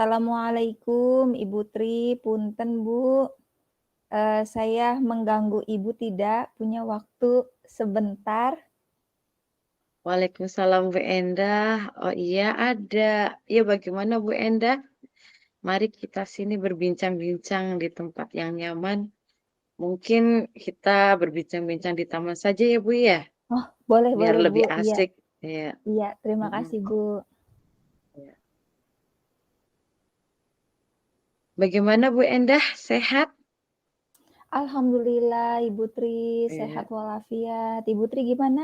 Assalamualaikum Ibu Tri, punten Bu, saya mengganggu Ibu tidak? Punya waktu sebentar? Waalaikumsalam Bu Endah. Oh iya ada. Iya bagaimana Bu Endah? Mari kita sini berbincang-bincang di tempat yang nyaman. Mungkin kita berbincang-bincang di taman saja ya Bu ya, Oh, boleh biar boleh Bu, lebih iya asik. Iya. iya, terima Mm-mm. kasih Bu. Iya. Bagaimana Bu Endah? Sehat? Alhamdulillah Ibu Tri, sehat Iya. walafiat. Ibu Tri gimana?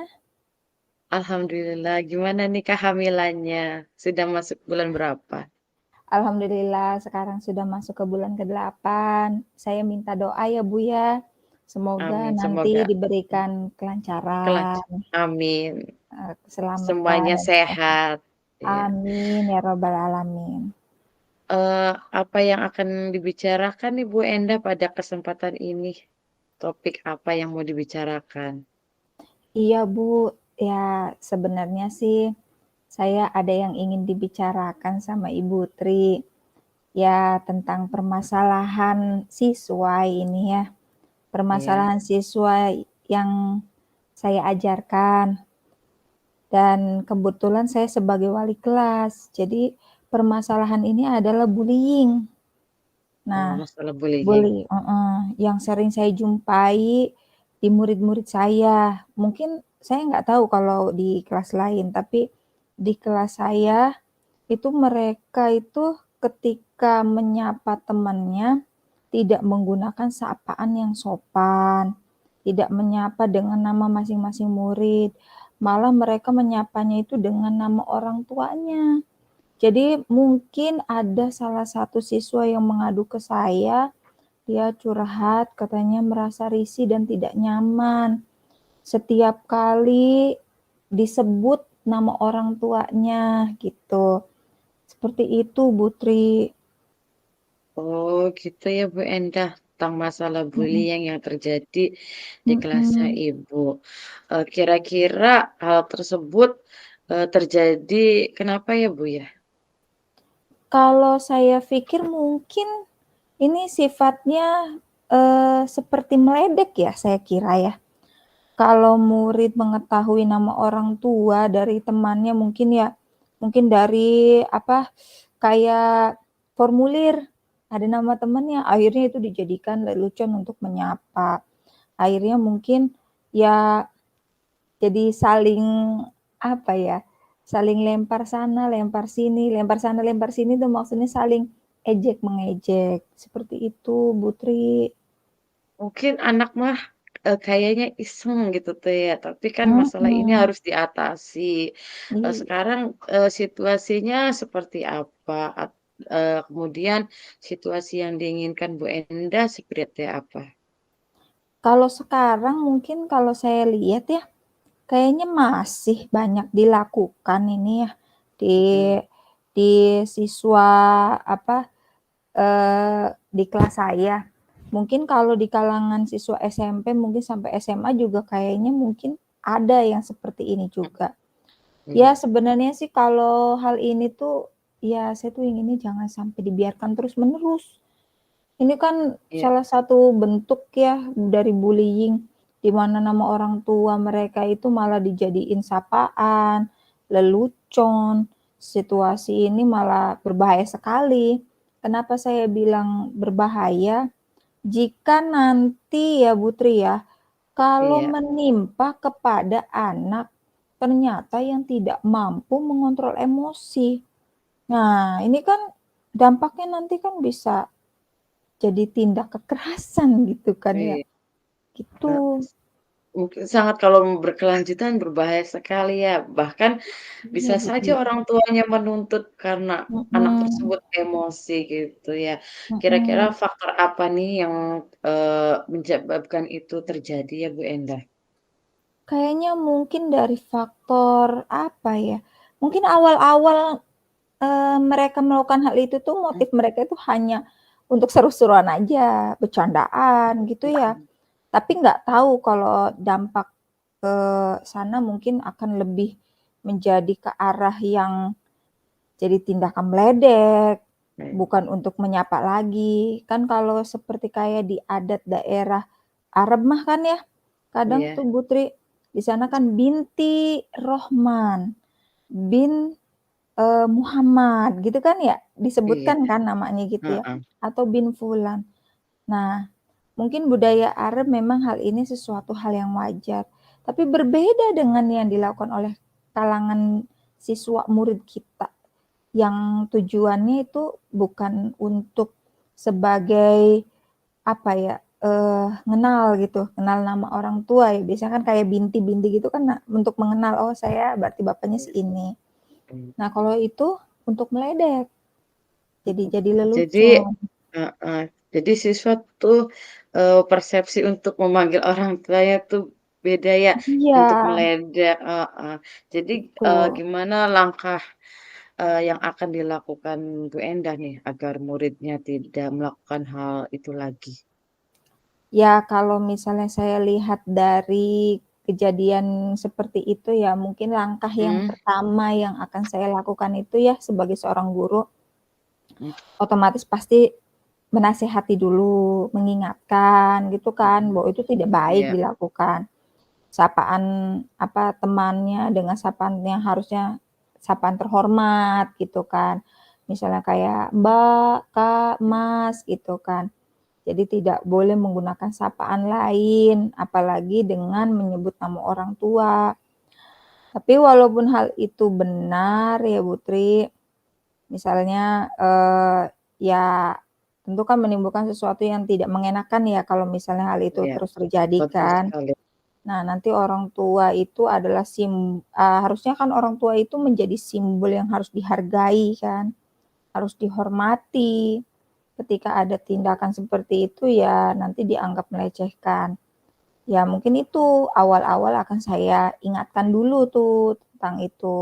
Alhamdulillah. Gimana nih kehamilannya? Sudah masuk bulan berapa? Alhamdulillah sekarang sudah masuk ke bulan ke-8. Saya minta doa ya Bu ya, semoga Amin. nanti Semoga diberikan kelancaran. kelancaran, Amin. keselamatan Semuanya dan sehat. sehat. Iya. Amin ya robbal alamin. Apa yang akan dibicarakan nih Bu Endah pada kesempatan ini? Topik apa yang mau dibicarakan? Iya Bu, ya sebenarnya sih saya ada yang ingin dibicarakan sama Ibu Tri. Ya tentang permasalahan siswa ini ya. Iya. Permasalahan siswa yang saya ajarkan. Dan kebetulan saya sebagai wali kelas. Jadi permasalahan ini adalah bullying. Oh, Nah, masalah bullying. bully, yang sering saya jumpai di murid-murid saya. Mungkin saya nggak tahu kalau di kelas lain, tapi di kelas saya itu mereka itu ketika menyapa temannya tidak menggunakan sapaan yang sopan, tidak menyapa dengan nama masing-masing murid, malah mereka menyapanya itu dengan nama orang tuanya. Jadi mungkin ada salah satu siswa yang mengadu ke saya, dia curhat katanya merasa risih dan tidak nyaman. Setiap kali disebut nama orang tuanya gitu. Seperti itu Bu Tri. Oh, gitu ya Bu Endah. Tentang masalah Mhm. bullying yang terjadi di kelasnya Mhm. Ibu. Kira-kira hal tersebut terjadi kenapa ya Bu ya? Kalau saya pikir mungkin ini sifatnya seperti meledek ya saya kira ya. Kalau murid mengetahui nama orang tua dari temannya mungkin dari apa, kayak formulir, ada nama temannya, akhirnya itu dijadikan lelucon untuk menyapa. Akhirnya mungkin ya jadi saling, apa ya, saling lempar sana, lempar sana, lempar sini tuh maksudnya saling ejek-mengejek, seperti itu Bu Tri. Mungkin anak mah kayaknya iseng gitu tuh ya, tapi kan masalah ini Mhm, harus diatasi. iya. Sekarang situasinya seperti apa? Kemudian situasi yang diinginkan Bu Enda seperti apa? Kalau sekarang mungkin kalau saya lihat ya, kayaknya masih banyak dilakukan ini ya, di Mhm, di siswa apa, di kelas saya. Mungkin kalau di kalangan siswa SMP mungkin sampai SMA juga kayaknya mungkin ada yang seperti ini juga. Ya iya sebenarnya sih kalau hal ini tuh, ya saya tuh inginnya jangan sampai dibiarkan terus-menerus. Ini kan iya salah satu bentuk ya dari bullying, di mana nama orang tua mereka itu malah dijadiin sapaan, lelucon. Situasi ini malah berbahaya sekali. Kenapa saya bilang berbahaya? Jika nanti ya Putri ya, kalau iya menimpa kepada anak ternyata yang tidak mampu mengontrol emosi. Nah, ini kan dampaknya nanti kan bisa jadi tindak kekerasan gitu kan ya, iya. gitu. Mungkin sangat kalau berkelanjutan berbahaya sekali ya. Bahkan Iya bisa Bu saja Tri. orang tuanya menuntut karena anak Mhm, tersebut emosi gitu ya. Kira-kira mhm. faktor apa nih yang menyebabkan itu terjadi ya Bu Endah? Kayaknya mungkin dari faktor apa ya, mungkin awal-awal, mereka melakukan hal itu tuh motif mereka itu hanya untuk seru-seruan aja, bercandaan gitu ya. Mhm, Tapi nggak tahu kalau dampak ke sana mungkin akan lebih menjadi ke arah yang jadi tindakan meledek, Baik. bukan untuk menyapa lagi. Kan kalau seperti kayak di adat daerah Arab mah kan ya, kadang Iya tuh Putri, di sana kan binti Rohman, bin, Muhammad gitu kan ya, iya, disebutkan kan namanya gitu ya, heeh, atau bin fulan. Nah, mungkin budaya Arab memang hal ini sesuatu hal yang wajar, tapi berbeda dengan yang dilakukan oleh kalangan siswa murid kita, yang tujuannya itu bukan untuk sebagai, apa ya, ngenal gitu, kenal nama orang tua ya, biasanya kan kayak binti-binti gitu kan untuk mengenal, "Oh saya berarti bapaknya si iya, ini." mmm, Nah kalau itu untuk meledek, mhm. jadi Jadi lelucon. heeh, jadi siswa tuh, persepsi untuk memanggil orang tuanya tuh beda ya, Iya, untuk meledek heeh. Jadi, betul. gimana langkah, yang akan dilakukan Bu Endah nih, agar muridnya tidak melakukan hal itu lagi? Ya, kalau misalnya saya lihat dari kejadian seperti itu ya, mungkin langkah yang Mmm, pertama yang akan saya lakukan itu ya sebagai seorang guru, mhm, otomatis pasti menasehati dulu, mengingatkan gitu kan, mhm, bahwa itu tidak baik iya, dilakukan. Sapaan apa, temannya dengan sapaan yang harusnya sapaan terhormat gitu kan. Misalnya kayak Mbak, Kak, Mas gitu kan. Jadi tidak boleh menggunakan sapaan lain, apalagi dengan menyebut nama orang tua. Tapi walaupun hal itu benar ya Putri, misalnya, ya tentu kan menimbulkan sesuatu yang tidak mengenakan ya kalau misalnya hal itu iya, terus terjadi betul kan. sekali, Nah nanti orang tua itu adalah harusnya kan orang tua itu menjadi simbol yang harus dihargai kan, harus dihormati. Ketika ada tindakan seperti itu ya nanti dianggap melecehkan. Ya mungkin itu awal-awal akan saya ingatkan dulu tuh tentang itu,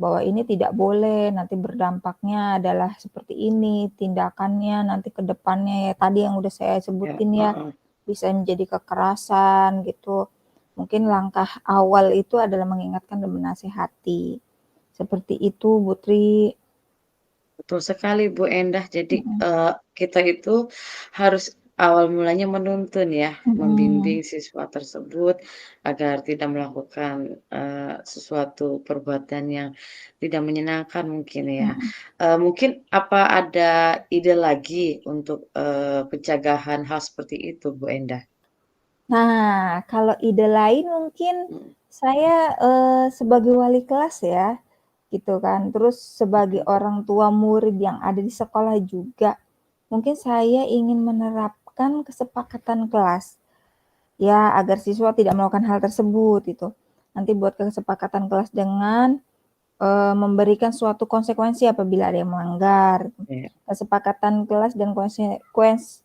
bahwa ini tidak boleh, nanti berdampaknya adalah seperti ini, tindakannya nanti ke depannya ya tadi yang udah saya ya, sebutin ya, heeh. bisa menjadi kekerasan gitu. Mungkin langkah awal itu adalah mengingatkan dan menasehati. Seperti itu Putri. Betul sekali Bu Endah. Jadi, Mhm, kita itu harus awal mulanya menuntun ya, membimbing mhm, siswa tersebut agar tidak melakukan, sesuatu perbuatan yang tidak menyenangkan mungkin ya. mhm. Mungkin apa ada ide lagi untuk, pencegahan hal seperti itu Bu Endah? Nah, kalau ide lain mungkin Mhm, saya, sebagai wali kelas ya, gitu kan, terus sebagai mhm, orang tua murid yang ada di sekolah juga, mungkin saya ingin menerapkan kesepakatan kelas, ya agar siswa tidak melakukan hal tersebut gitu. Nanti buat kesepakatan kelas dengan, memberikan suatu konsekuensi apabila ada yang melanggar. iya, Kesepakatan kelas dan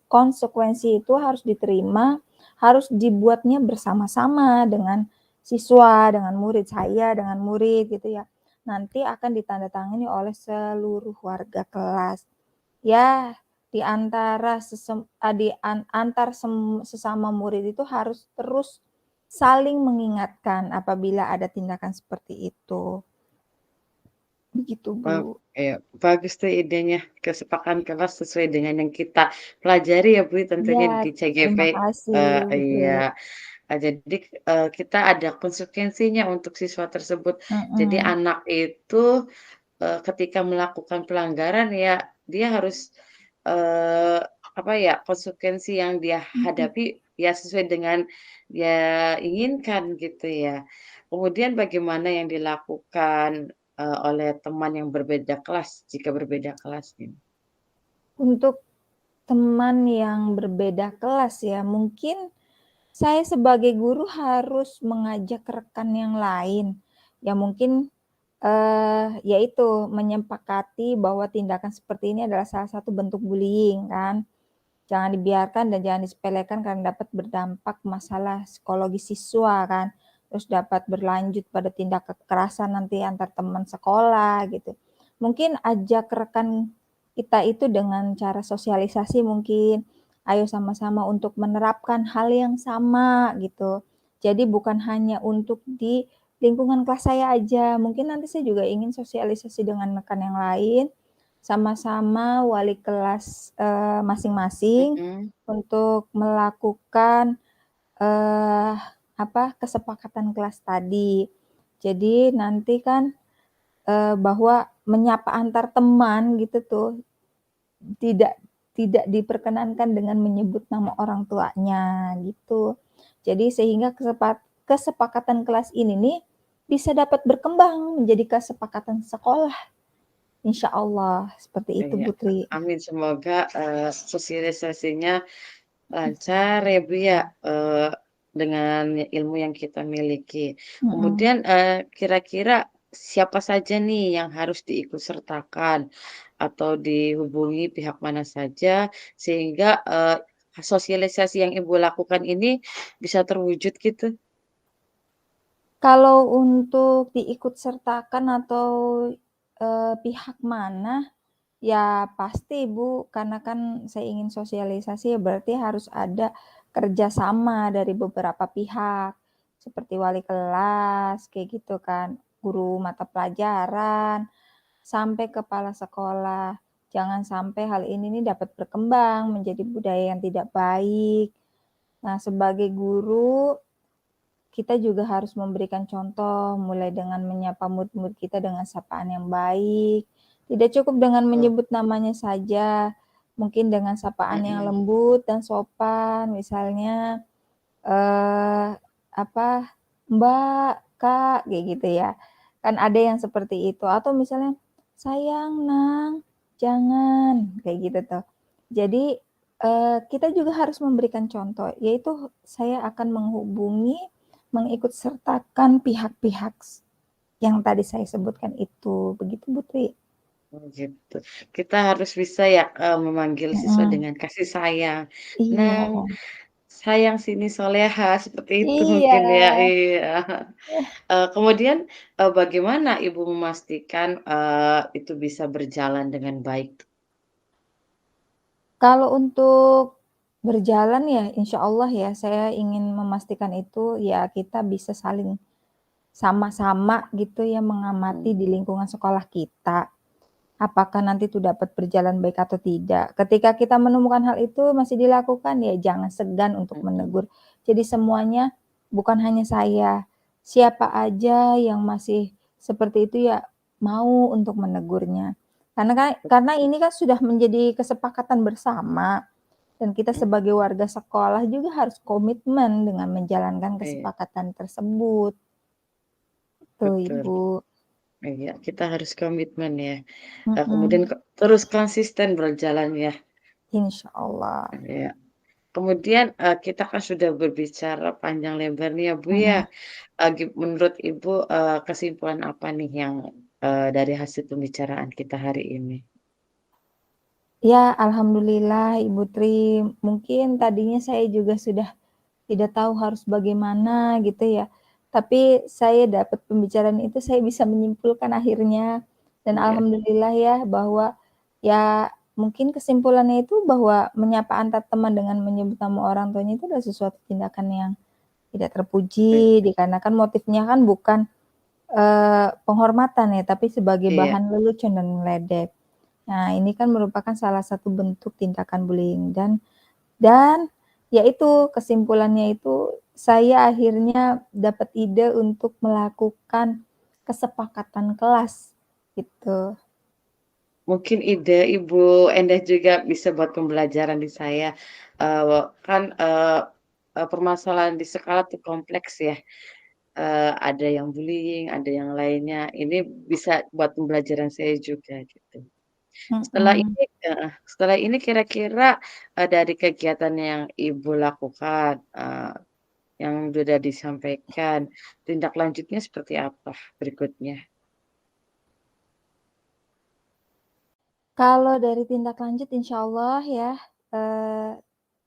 konsekuensi itu harus diterima, harus dibuatnya bersama-sama dengan siswa, dengan murid saya, dengan murid gitu ya. Nanti akan ditandatangani oleh seluruh warga kelas. Ya, di antara antar sesama murid itu harus terus saling mengingatkan apabila ada tindakan seperti itu. Begitu, ba Bu. iya, bagus tuh idenya, kesepakatan kelas sesuai dengan yang kita pelajari ya Bu, Iya, tentunya di CGP, terima kasih, Putri. iya. Jadi, kita ada konsekuensinya untuk siswa tersebut. Jadi Mhm, anak itu, ketika melakukan pelanggaran ya dia harus, eee, apa ya, konsekuensi yang dia mhm. hadapi ya sesuai dengan dia inginkan gitu ya. Kemudian bagaimana yang dilakukan, oleh teman yang berbeda kelas jika berbeda kelas ini? Untuk teman yang berbeda kelas ya, mungkin saya sebagai guru harus mengajak rekan yang lain, yang mungkin, ya itu, menyepakati bahwa tindakan seperti ini adalah salah satu bentuk bullying kan. Jangan dibiarkan dan jangan disepelekan karena dapat berdampak masalah psikologis siswa kan, terus dapat berlanjut pada tindak kekerasan nanti antar teman sekolah gitu. Mungkin ajak rekan kita itu dengan cara sosialisasi mungkin, ayo sama-sama untuk menerapkan hal yang sama gitu. Jadi bukan hanya untuk di lingkungan kelas saya aja, mungkin nanti saya juga ingin sosialisasi dengan rekan yang lain sama-sama wali kelas, masing-masing mhm, untuk melakukan, eee, kesepakatan kelas tadi. Jadi nanti kan, bahwa menyapa antar teman gitu tuh, tidak tidak diperkenankan dengan menyebut nama orang tuanya, gitu. Jadi sehingga kesepakatan kelas ini nih, bisa dapat berkembang menjadi kesepakatan sekolah, insya Allah, seperti itu iya, Putri. amin semoga, sosialisasinya lancar ya, Bu, ya, dengan ilmu yang kita miliki. Mhm. Kemudian, kira-kira siapa saja nih yang harus diikut sertakan atau dihubungi pihak mana saja sehingga, sosialisasi yang Ibu lakukan ini bisa terwujud gitu? Kalau untuk diikut sertakan atau, pihak mana, ya pasti Bu, karena kan saya ingin sosialisasi ya berarti harus ada kerjasama dari beberapa pihak, seperti wali kelas, kayak gitu kan, guru mata pelajaran, sampai kepala sekolah. Jangan sampai hal ini nih dapat berkembang menjadi budaya yang tidak baik. Nah, sebagai guru kita juga harus memberikan contoh, mulai dengan menyapa murid-murid kita dengan sapaan yang baik. Tidak cukup dengan Betul, menyebut namanya saja, mungkin dengan sapaan yang mhm, lembut dan sopan, misalnya, eee, apa, "Mbak, Kak," kayak gitu ya. Kan ada yang seperti itu, atau misalnya, "Sayang, Nang, jangan," kayak gitu tuh. Jadi, kita juga harus memberikan contoh, yaitu saya akan menghubungi, mengikut sertakan pihak-pihak yang tadi saya sebutkan itu, begitu, Putri. oh gitu. Kita harus bisa ya, memanggil siswa Mhm, dengan kasih sayang. iya "Nang, sayang sini soleha," seperti itu iya, mungkin ya, iya. Kemudian, bagaimana Ibu memastikan, itu bisa berjalan dengan baik? kalau untuk berjalan ya insya Allah ya, saya ingin memastikan itu ya kita bisa saling sama-sama gitu ya mengamati Mhm, di lingkungan sekolah kita. Apakah nanti itu dapat berjalan baik atau tidak. Ketika kita menemukan hal itu masih dilakukan, ya jangan segan untuk mhm, menegur. Jadi semuanya, bukan hanya saya, siapa aja yang masih seperti itu ya mau untuk menegurnya. Karena ini kan sudah menjadi kesepakatan bersama dan kita mhm, sebagai warga sekolah juga harus komitmen dengan menjalankan iya, kesepakatan tersebut. Itu betul, Ibu. iya, kita harus komitmen ya, kemudian Mhm, terus konsisten berjalan ya, insya Allah. iya. Kemudian, kita kan sudah berbicara panjang lebar nih ya, Bu, ya, Mhm. menurut Ibu, kesimpulan apa nih yang, dari hasil pembicaraan kita hari ini? Ya, alhamdulillah Ibu Tri, mungkin tadinya saya juga sudah tidak tahu harus bagaimana gitu ya. Tapi saya dapat pembicaraan itu saya bisa menyimpulkan akhirnya dan Iya, alhamdulillah ya bahwa ya mungkin kesimpulannya itu bahwa menyapa antar teman dengan menyebut nama orang tuanya itu adalah sesuatu tindakan yang tidak iya, terpuji dikarenakan motifnya kan bukan, penghormatan ya, tapi sebagai iya. bahan lelucon dan meledek. Nah, ini kan merupakan salah satu bentuk tindakan bullying dan ya itu kesimpulannya itu saya akhirnya dapat ide untuk melakukan kesepakatan kelas gitu. Mungkin ide Ibu Endah juga bisa buat pembelajaran di saya, kan, permasalahan di sekolah tuh kompleks ya, ada yang bullying, ada yang lainnya, ini bisa buat pembelajaran saya juga gitu. Setelah Mhm. ini setelah ini kira-kira, dari kegiatan yang Ibu lakukan, yang sudah disampaikan, tindak lanjutnya seperti apa berikutnya? Kalau dari tindak lanjut insyaallah ya, eee,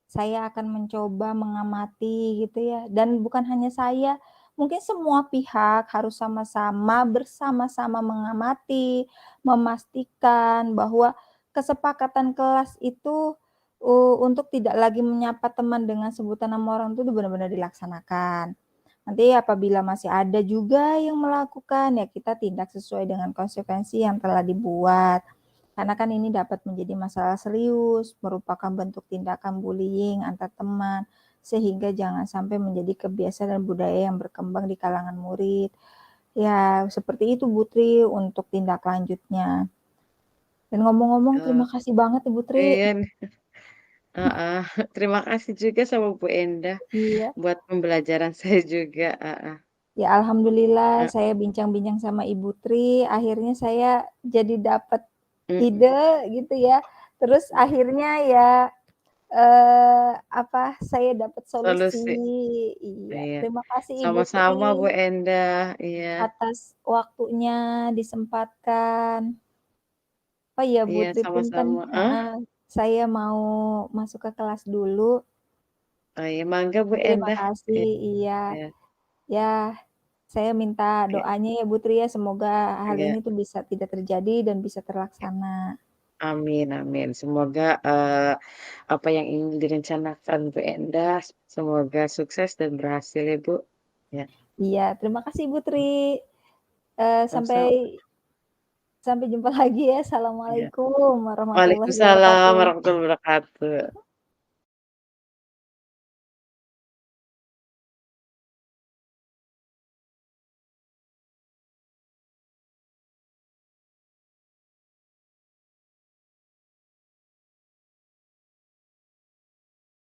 saya akan mencoba mengamati gitu ya dan bukan hanya saya, mungkin semua pihak harus sama-sama bersama-sama mengamati, memastikan bahwa kesepakatan kelas itu, untuk tidak lagi menyapa teman dengan sebutan nama orang itu benar-benar dilaksanakan. Nanti apabila masih ada juga yang melakukan, ya kita tindak sesuai dengan konsekuensi yang telah dibuat. Karena kan ini dapat menjadi masalah serius, merupakan bentuk tindakan bullying antar teman, sehingga jangan sampai menjadi kebiasaan dan budaya yang berkembang di kalangan murid. Ya, seperti itu Bu Tri untuk tindak lanjutnya. Dan ngomong-ngomong Oh, terima kasih banget Ibu Tri. iya nih, heeh. Terima kasih juga sama Bu Endah Iya. buat pembelajaran saya juga, heeh, Ya alhamdulillah heeh, saya bincang-bincang sama Ibu Tri, akhirnya saya jadi dapat mhm, ide gitu ya. Terus akhirnya ya, apa, saya dapat solusi. solusi. Iya, Iya, terima kasih Ibu sama-sama Bu Tri Endah, iya atas waktunya disempatkan. Oh iya Bu iya, Tri punten, sama-sama. heeh, saya mau masuk ke kelas dulu. Oh iya, mangga Bu Terima Endah. kasih, Iya iya. iya Ya, saya minta iya doanya ya Bu Tri ya, semoga hal iya. ini tuh bisa tidak terjadi dan bisa terlaksana. Amin amin. Semoga, apa yang ingin direncanakan Bu Endah, semoga sukses dan berhasil ya Bu. Ya, Iya, terima kasih Bu Tri. Sampai sama-sama, sampai jumpa lagi ya. iya. Assalamualaikum warahmatullahi Waalaikumsalam wabarakatuh. warahmatullahi wabarakatuh.